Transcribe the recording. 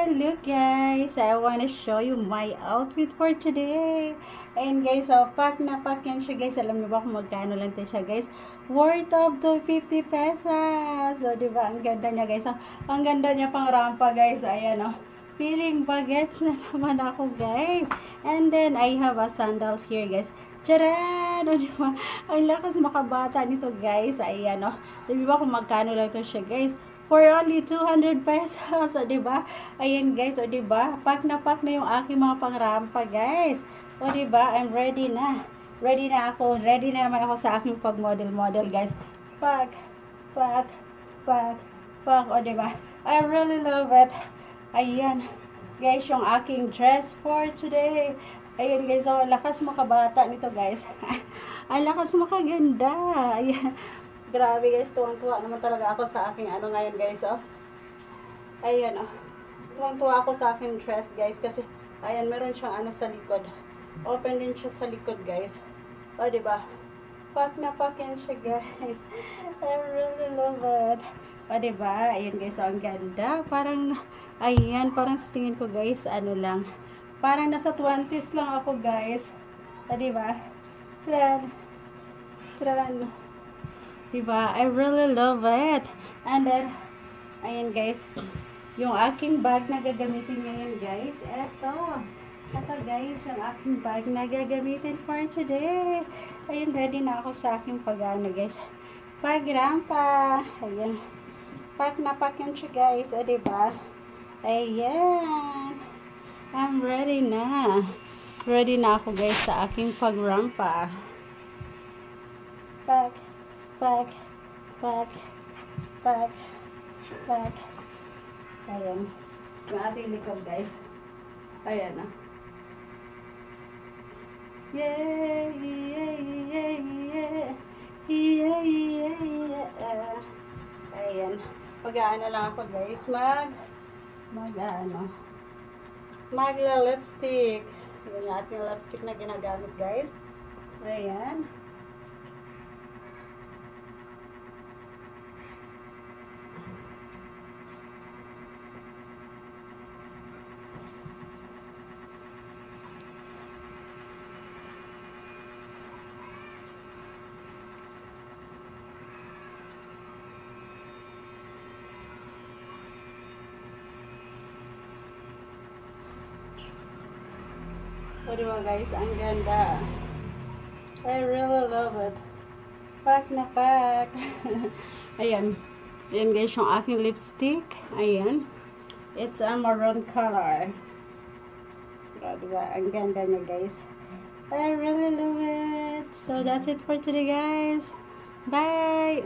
Hello guys! I wanna show you my outfit for today. And guys, so pack na pack yan siya guys. Alam niyo ba kung magkano lang ito siya guys? Worth of the 50 pesos. So, diba? Ang ganda niya guys. Ang ganda niya pang rampa guys. Ayan oh. Feeling bagets na naman ako guys. And then, I have a sandals here guys. Charan! O, diba? Ang lakas makabata nito guys. Ayan oh. Diba kung magkano lang ito siya guys? For only 200 pesos, o diba? Ayan guys, o diba? Pack na yung aking mga pangrampa guys. O diba? I'm ready na. Ready na ako. Ready na naman ako sa aking pag-model guys. Pack. O diba? I really love it. Ayan. Guys, yung aking dress for today. Ayan guys, ang lakas makabata nito guys. Ang lakas makaganda. Ayan. Grabe guys, tuwang-tuwa naman talaga ako sa aking ano ngayon guys, oh. Ayan, oh. Tuwang-tuwa ako sa aking dress guys, kasi, ayan, meron siyang ano sa likod. Open din siya sa likod guys. O, diba? Pack na pack yan siya guys. I really love it. O, diba? Ayan guys, oh, ang ganda. Parang, ayan, parang sa tingin ko guys, ano lang. Parang nasa 20s lang ako guys. O, diba? Tran. Diba? I really love it. And then, ayan guys, yung aking bag na gagamitin ngayon guys, eto guys, yung aking bag na gagamitin for today. Ayan, ready na ako sa aking pag-ano guys, pag-rampa. Ayan, pack na pack yun siya guys, o diba? Ayan, I'm ready na. Ready na ako guys sa aking pag-rampa. Pack. Ayan. Yung ating likod guys. Ayan na. Yeah. Ayan. Pag-aano lang ako guys. Magla-lipstick. Ayan yung ating lipstick na ginagamit guys. Ayan. O diba guys, ang ganda. I really love it. Pack na pack. Ayan. Ayan guys, yung aking lipstick. Ayan. It's a maroon color. O diba, ang ganda niya guys. I really love it. So that's it for today guys. Bye!